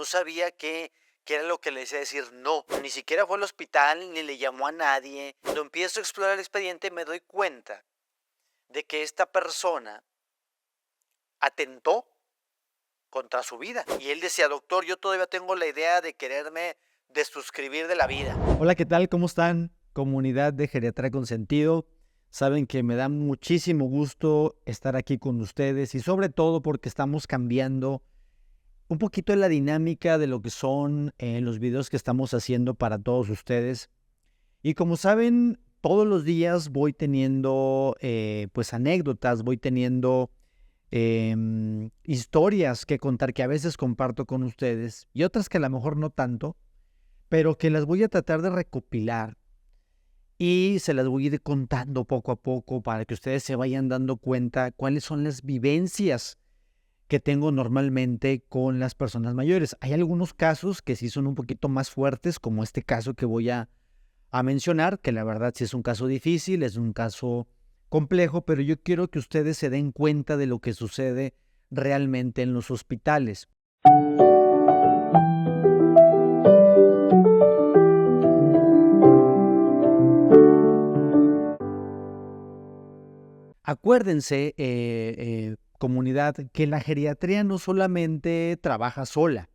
no sabía qué era lo que le decía decir no. Ni siquiera fue al hospital, ni le llamó a nadie. Cuando empiezo a explorar el expediente me doy cuenta de que esta persona atentó contra su vida. Y él decía, doctor, yo todavía tengo la idea de quererme desuscribir de la vida. Hola, ¿qué tal? ¿Cómo están? Comunidad de Geriatría con Sentido. Saben que me da muchísimo gusto estar aquí con ustedes y sobre todo porque estamos cambiando un poquito la dinámica de lo que son los videos que estamos haciendo para todos ustedes. Y como saben, todos los días voy teniendo pues anécdotas, voy teniendo historias que contar que a veces comparto con ustedes y otras que a lo mejor no tanto, pero que las voy a tratar de recopilar y se las voy a ir contando poco a poco para que ustedes se vayan dando cuenta cuáles son las vivencias que tengo normalmente con las personas mayores. Hay algunos casos que sí son un poquito más fuertes, como este caso que voy a mencionar, que la verdad sí es un caso difícil, es un caso complejo, pero yo quiero que ustedes se den cuenta de lo que sucede realmente en los hospitales. Acuérdense, comunidad, que la geriatría no solamente trabaja sola,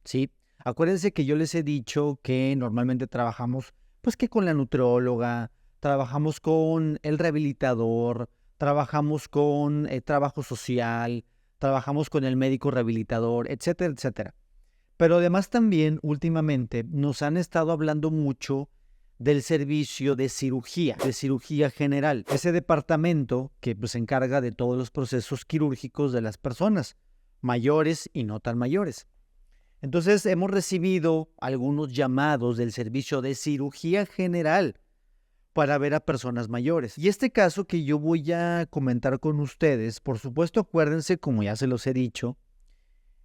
¿sí? Acuérdense que yo les he dicho que normalmente trabajamos, pues que con la nutrióloga, trabajamos con el rehabilitador, trabajamos con trabajo social, trabajamos con el médico rehabilitador, etcétera, etcétera. Pero además también últimamente nos han estado hablando mucho del servicio de cirugía general. Ese departamento que pues, se encarga de todos los procesos quirúrgicos de las personas, mayores y no tan mayores. Entonces hemos recibido algunos llamados del servicio de cirugía general para ver a personas mayores. Y este caso que yo voy a comentar con ustedes, por supuesto acuérdense, como ya se los he dicho,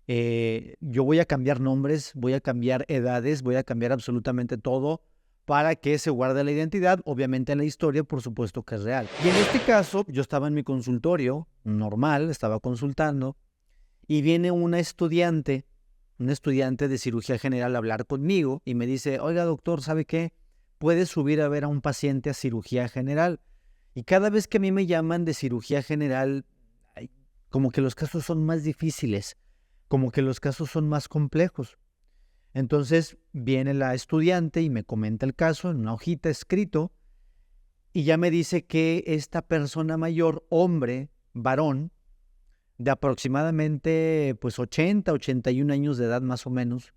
yo voy a cambiar nombres, voy a cambiar edades, voy a cambiar absolutamente todo para que se guarde la identidad. Obviamente en la historia, por supuesto que es real. Y en este caso, yo estaba en mi consultorio normal, estaba consultando, y viene una estudiante de cirugía general a hablar conmigo y me dice, oiga doctor, ¿sabe qué? Puede subir a ver a un paciente a cirugía general. Y cada vez que a mí me llaman de cirugía general, como que los casos son más difíciles, como que los casos son más complejos. Entonces viene la estudiante y me comenta el caso en una hojita escrito y ya me dice que esta persona mayor, hombre, varón, de aproximadamente pues 81 años de edad más o menos,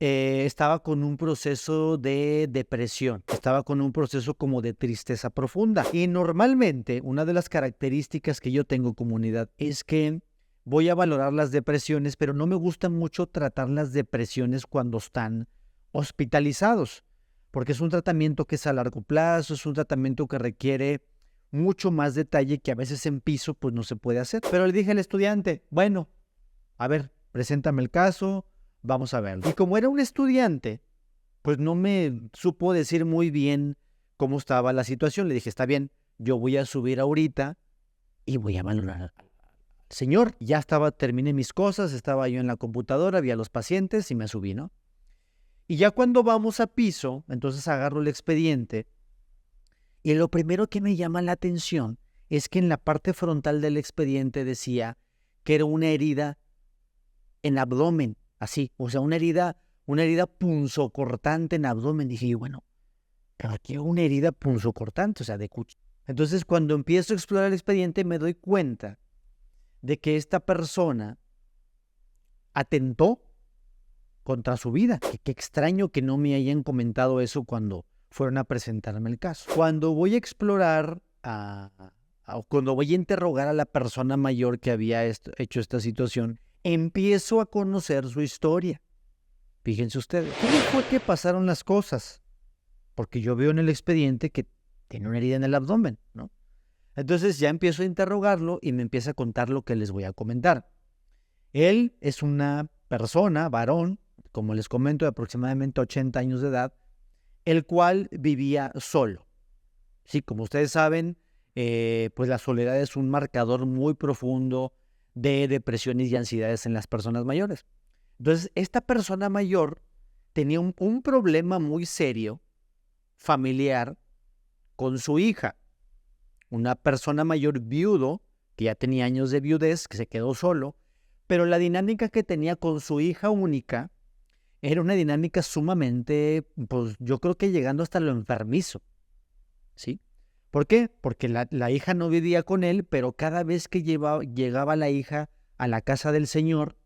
estaba con un proceso de depresión, estaba con un proceso como de tristeza profunda. Y normalmente una de las características que yo tengo, comunidad, es que voy a valorar las depresiones, pero no me gusta mucho tratar las depresiones cuando están hospitalizados, porque es un tratamiento que es a largo plazo, es un tratamiento que requiere mucho más detalle que a veces en piso pues no se puede hacer. Pero le dije al estudiante, bueno, a ver, preséntame el caso, vamos a verlo. Y como era un estudiante, pues no me supo decir muy bien cómo estaba la situación. Le dije, está bien, yo voy a subir ahorita y voy a valorar al señor. Ya estaba, terminé mis cosas, estaba yo en la computadora, vi a los pacientes y me subí, ¿no? Y ya cuando vamos a piso, entonces agarro el expediente y lo primero que me llama la atención es que en la parte frontal del expediente decía que era una herida en abdomen, así, o sea, una herida punzocortante en abdomen. Dije, bueno, pero aquí una herida punzocortante, o sea, de cuchillo. Entonces, cuando empiezo a explorar el expediente, me doy cuenta de que esta persona atentó contra su vida. Qué extraño que no me hayan comentado eso cuando fueron a presentarme el caso. Cuando voy a explorar, cuando voy a interrogar a la persona mayor que había hecho esta situación, empiezo a conocer su historia. Fíjense ustedes, ¿cómo fue que pasaron las cosas? Porque yo veo en el expediente que tiene una herida en el abdomen, ¿no? Entonces ya empiezo a interrogarlo y me empieza a contar lo que les voy a comentar. Él es una persona, varón, como les comento, de aproximadamente 80 años de edad, el cual vivía solo. Sí, como ustedes saben, pues la soledad es un marcador muy profundo de depresiones y ansiedades en las personas mayores. Entonces, esta persona mayor tenía un problema muy serio, familiar, con su hija. Una persona mayor viudo, que ya tenía años de viudez, que se quedó solo, pero la dinámica que tenía con su hija única era una dinámica sumamente, pues yo creo que llegando hasta lo enfermizo, ¿sí? ¿Por qué? Porque la hija no vivía con él, pero cada vez que llegaba la hija a la casa del señor,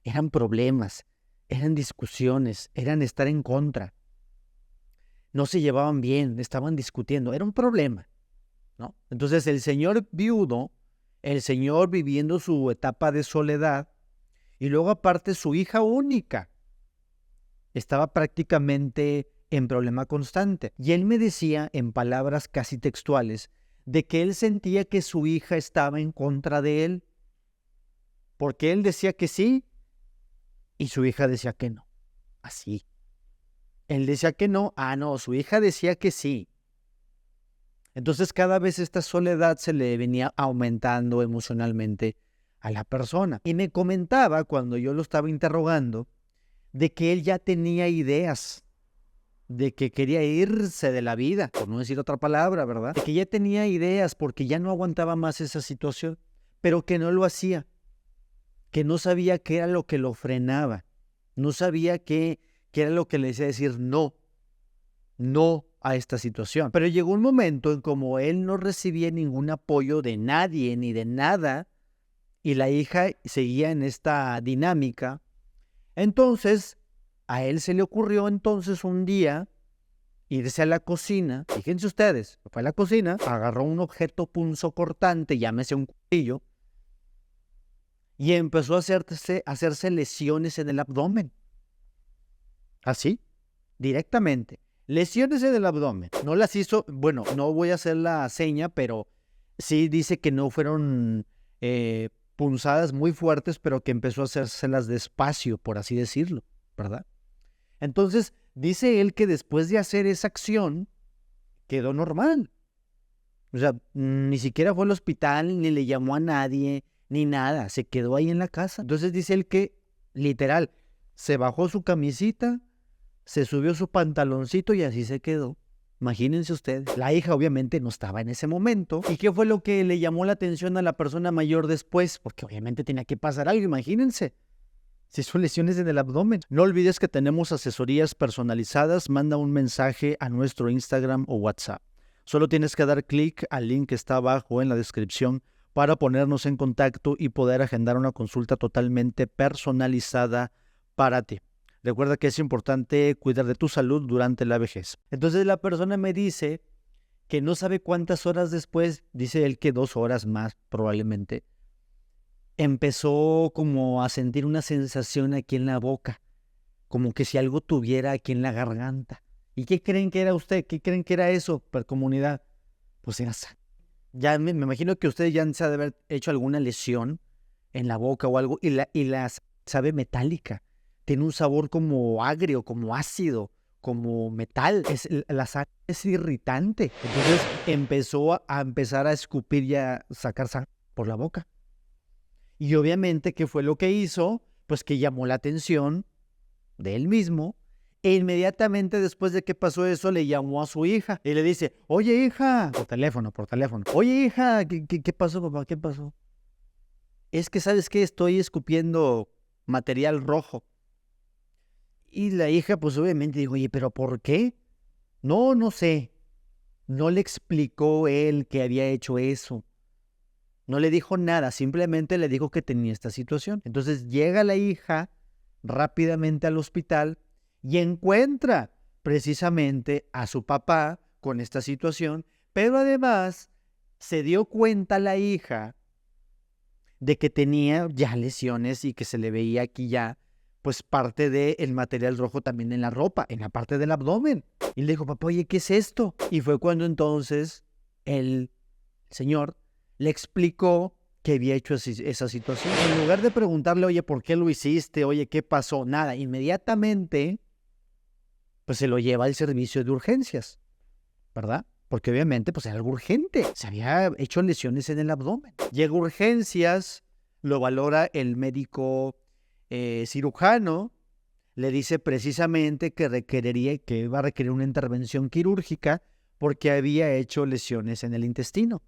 eran problemas, eran discusiones, eran estar en contra. No se llevaban bien, estaban discutiendo, era un problema, ¿no? Entonces el señor viudo, el señor viviendo su etapa de soledad, y luego aparte su hija única, estaba prácticamente en problema constante. Y él me decía, en palabras casi textuales, de que él sentía que su hija estaba en contra de él, porque él decía que sí y su hija decía que no. Así. Él decía que no, no, su hija decía que sí. Entonces cada vez esta soledad se le venía aumentando emocionalmente a la persona. Y me comentaba cuando yo lo estaba interrogando de que él ya tenía ideas, de que quería irse de la vida, por no decir otra palabra, ¿verdad? De que ya tenía ideas porque ya no aguantaba más esa situación, pero que no lo hacía, que no sabía qué era lo que lo frenaba, no sabía qué era lo que le decía decir no a esta situación. Pero llegó un momento en como él no recibía ningún apoyo de nadie ni de nada y la hija seguía en esta dinámica, entonces a él se le ocurrió entonces un día irse a la cocina. Fíjense ustedes, fue a la cocina, agarró un objeto punzocortante, llámese un cuchillo, y empezó a hacerse lesiones en el abdomen. Así, directamente. Lesiones en el abdomen. No las hizo, bueno, no voy a hacer la seña, pero sí dice que no fueron punzadas muy fuertes, pero que empezó a hacérselas despacio, por así decirlo, ¿verdad? Entonces, dice él que después de hacer esa acción, quedó normal. O sea, ni siquiera fue al hospital, ni le llamó a nadie, ni nada. Se quedó ahí en la casa. Entonces dice él que, literal, se bajó su camisita, se subió su pantaloncito y así se quedó. Imagínense ustedes. La hija obviamente no estaba en ese momento. ¿Y qué fue lo que le llamó la atención a la persona mayor después? Porque obviamente tenía que pasar algo, imagínense. Si son lesiones en el abdomen. No olvides que tenemos asesorías personalizadas. Manda un mensaje a nuestro Instagram o WhatsApp. Solo tienes que dar clic al link que está abajo en la descripción para ponernos en contacto y poder agendar una consulta totalmente personalizada para ti. Recuerda que es importante cuidar de tu salud durante la vejez. Entonces la persona me dice que no sabe cuántas horas después, dice él que 2 horas más probablemente, empezó como a sentir una sensación aquí en la boca, como que si algo tuviera aquí en la garganta. ¿Y qué creen que era usted? ¿Qué creen que era eso, per comunidad? Pues era sangre. Ya me imagino que ustedes ya han de haber hecho alguna lesión en la boca o algo y la sabe metálica. Tiene un sabor como agrio, como ácido, como metal. La sangre es irritante. Entonces empezó a empezar a escupir y a sacar sangre por la boca. Y obviamente, ¿qué fue lo que hizo? Pues que llamó la atención de él mismo. E inmediatamente después de que pasó eso, le llamó a su hija y le dice, oye hija, por teléfono, oye hija, ¿qué pasó, papá? ¿Qué pasó? Es que, ¿sabes qué? Estoy escupiendo material rojo. Y la hija, pues obviamente dijo, oye, ¿pero por qué? No sé. No le explicó él que había hecho eso. No le dijo nada, simplemente le dijo que tenía esta situación. Entonces llega la hija rápidamente al hospital y encuentra precisamente a su papá con esta situación, pero además se dio cuenta la hija de que tenía ya lesiones y que se le veía aquí ya pues parte del material rojo también en la ropa, en la parte del abdomen. Y le dijo, papá, oye, ¿qué es esto? Y fue cuando entonces el señor le explicó que había hecho esa situación. En lugar de preguntarle, oye, ¿por qué lo hiciste? Oye, ¿qué pasó? Nada, inmediatamente pues se lo lleva al servicio de urgencias, ¿verdad? Porque obviamente pues era algo urgente. Se había hecho lesiones en el abdomen. Llega a urgencias, lo valora el médico cirujano le dice precisamente que iba a requerir una intervención quirúrgica porque había hecho lesiones en el intestino.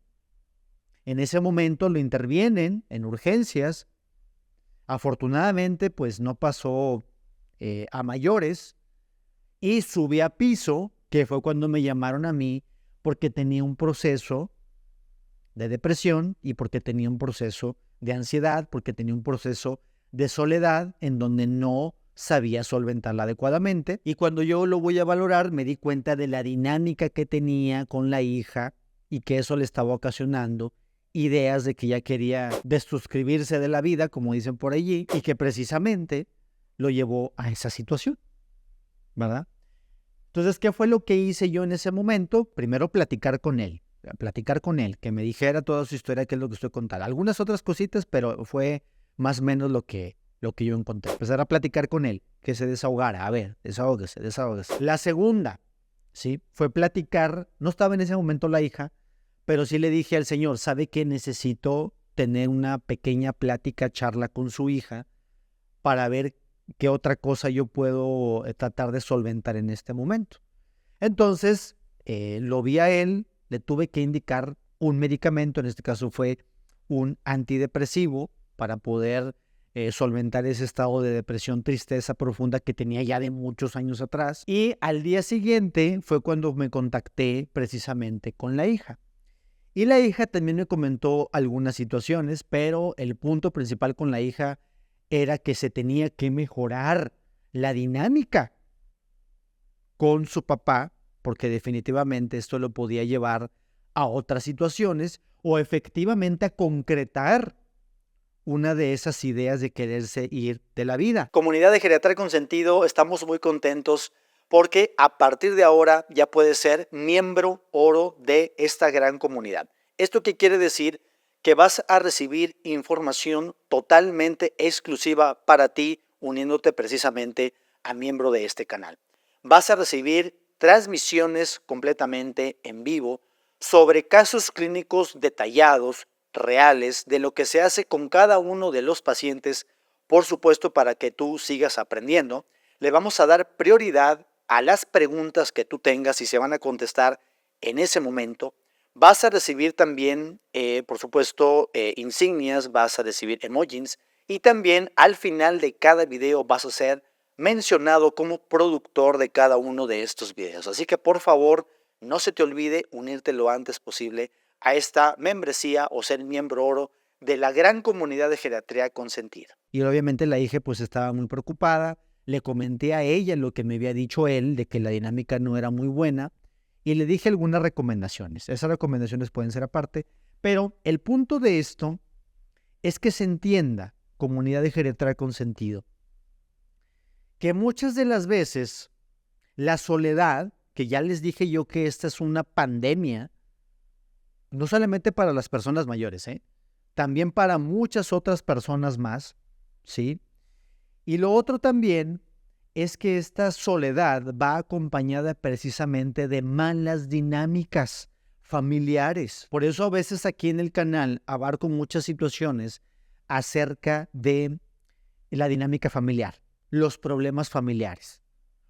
En ese momento lo intervienen en urgencias. Afortunadamente, pues no pasó a mayores y subí a piso, que fue cuando me llamaron a mí porque tenía un proceso de depresión y porque tenía un proceso de ansiedad, porque tenía un proceso de soledad en donde no sabía solventarla adecuadamente. Y cuando yo lo voy a valorar, me di cuenta de la dinámica que tenía con la hija y que eso le estaba ocasionando ideas de que ya quería desuscribirse de la vida, como dicen por allí, y que precisamente lo llevó a esa situación, ¿verdad? Entonces, ¿qué fue lo que hice yo en ese momento? Primero platicar con él, que me dijera toda su historia, qué es lo que estoy contando. Algunas otras cositas, pero fue más o menos lo que yo encontré. Empezar a platicar con él, que se desahogara. A ver, desahógese. La segunda, ¿sí? Fue platicar, no estaba en ese momento la hija, pero sí le dije al señor, ¿sabe qué? Necesito tener una pequeña plática, charla con su hija para ver qué otra cosa yo puedo tratar de solventar en este momento. Entonces, lo vi a él, le tuve que indicar un medicamento, en este caso fue un antidepresivo, para poder solventar ese estado de depresión, tristeza profunda que tenía ya de muchos años atrás. Y al día siguiente fue cuando me contacté precisamente con la hija. Y la hija también me comentó algunas situaciones, pero el punto principal con la hija era que se tenía que mejorar la dinámica con su papá, porque definitivamente esto lo podía llevar a otras situaciones o efectivamente a concretar una de esas ideas de quererse ir de la vida. Comunidad de Geriatría Consentido, estamos muy contentos porque a partir de ahora ya puedes ser miembro oro de esta gran comunidad. ¿Esto qué quiere decir? Que vas a recibir información totalmente exclusiva para ti, uniéndote precisamente a miembro de este canal. Vas a recibir transmisiones completamente en vivo sobre casos clínicos detallados, reales, de lo que se hace con cada uno de los pacientes, por supuesto para que tú sigas aprendiendo. Le vamos a dar prioridad a las preguntas que tú tengas y se van a contestar en ese momento. Vas a recibir también, por supuesto, insignias, vas a recibir emojis y también al final de cada video vas a ser mencionado como productor de cada uno de estos videos. Así que por favor, no se te olvide unirte lo antes posible a esta membresía o ser miembro oro de la gran comunidad de Geriatría Consentida. Y obviamente la hija pues estaba muy preocupada. Le comenté a ella lo que me había dicho él, de que la dinámica no era muy buena, y le dije algunas recomendaciones. Esas recomendaciones pueden ser aparte, pero el punto de esto es que se entienda, comunidad de Geriatría Consentido, que muchas de las veces la soledad, que ya les dije yo que esta es una pandemia, no solamente para las personas mayores, también para muchas otras personas más, ¿sí? Y lo otro también es que esta soledad va acompañada precisamente de malas dinámicas familiares. Por eso a veces aquí en el canal abarco muchas situaciones acerca de la dinámica familiar, los problemas familiares,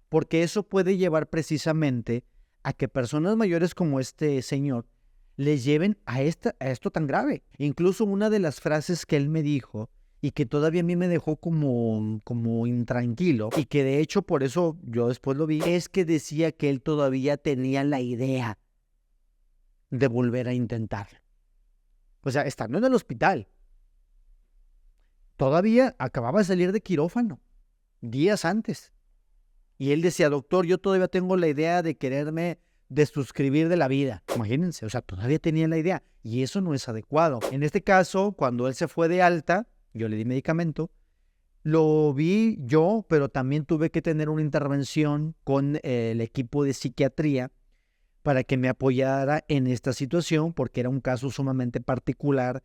porque eso puede llevar precisamente a que personas mayores como este señor les lleven a esto tan grave. Incluso una de las frases que él me dijo y que todavía a mí me dejó como intranquilo, y que de hecho por eso yo después lo vi, es que decía que él todavía tenía la idea de volver a intentarlo. O sea, estando en el hospital, todavía acababa de salir de quirófano, días antes. Y él decía, doctor, yo todavía tengo la idea de quererme desuscribir de la vida. Imagínense, o sea, todavía tenía la idea. Y eso no es adecuado. En este caso, cuando él se fue de alta, yo le di medicamento, lo vi yo, pero también tuve que tener una intervención con el equipo de psiquiatría para que me apoyara en esta situación, porque era un caso sumamente particular,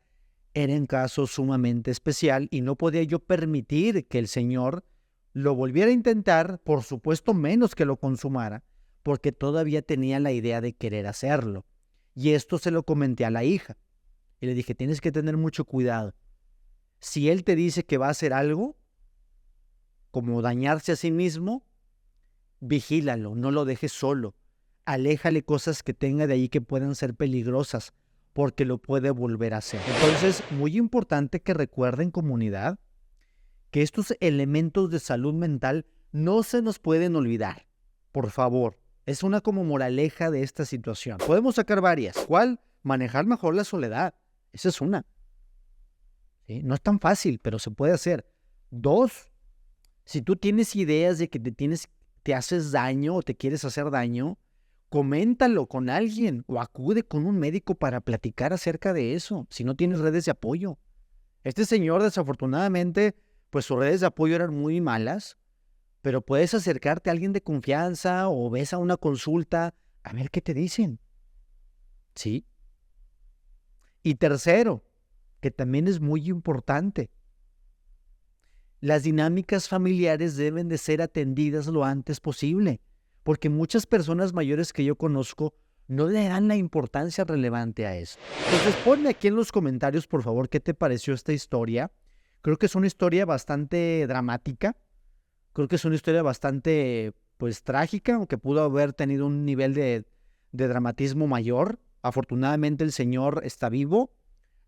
era un caso sumamente especial y no podía yo permitir que el señor lo volviera a intentar, por supuesto menos que lo consumara, porque todavía tenía la idea de querer hacerlo. Y esto se lo comenté a la hija y le dije, tienes que tener mucho cuidado. Si él te dice que va a hacer algo, como dañarse a sí mismo, vigílalo, no lo dejes solo. Aléjale cosas que tenga de ahí que puedan ser peligrosas, porque lo puede volver a hacer. Entonces, muy importante que recuerden, comunidad, que estos elementos de salud mental no se nos pueden olvidar. Por favor, es una como moraleja de esta situación. Podemos sacar varias. ¿Cuál? Manejar mejor la soledad. Esa es una. ¿Sí? No es tan fácil, pero se puede hacer. 2, si tú tienes ideas de que te haces daño o te quieres hacer daño, coméntalo con alguien o acude con un médico para platicar acerca de eso, si no tienes redes de apoyo. Este señor, desafortunadamente, pues sus redes de apoyo eran muy malas, pero puedes acercarte a alguien de confianza o ves a una consulta a ver qué te dicen. ¿Sí? Y tercero, que también es muy importante, las dinámicas familiares deben de ser atendidas lo antes posible, porque muchas personas mayores que yo conozco no le dan la importancia relevante a eso. Entonces, ponme aquí en los comentarios, por favor, qué te pareció esta historia. Creo que es una historia bastante dramática. Creo que es una historia bastante, pues, trágica, aunque pudo haber tenido un nivel de dramatismo mayor. Afortunadamente el señor está vivo.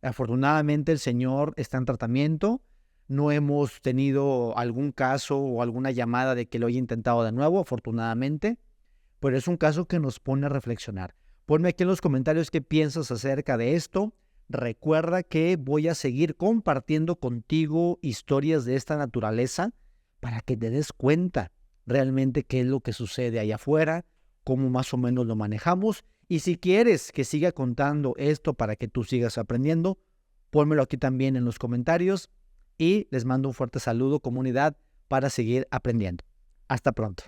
Afortunadamente el señor está en tratamiento. No hemos tenido algún caso o alguna llamada de que lo haya intentado de nuevo, afortunadamente. Pero es un caso que nos pone a reflexionar. Ponme aquí en los comentarios qué piensas acerca de esto. Recuerda que voy a seguir compartiendo contigo historias de esta naturaleza para que te des cuenta realmente qué es lo que sucede allá afuera, cómo más o menos lo manejamos. Y si quieres que siga contando esto para que tú sigas aprendiendo, pónmelo aquí también en los comentarios y les mando un fuerte saludo, comunidad, para seguir aprendiendo. Hasta pronto.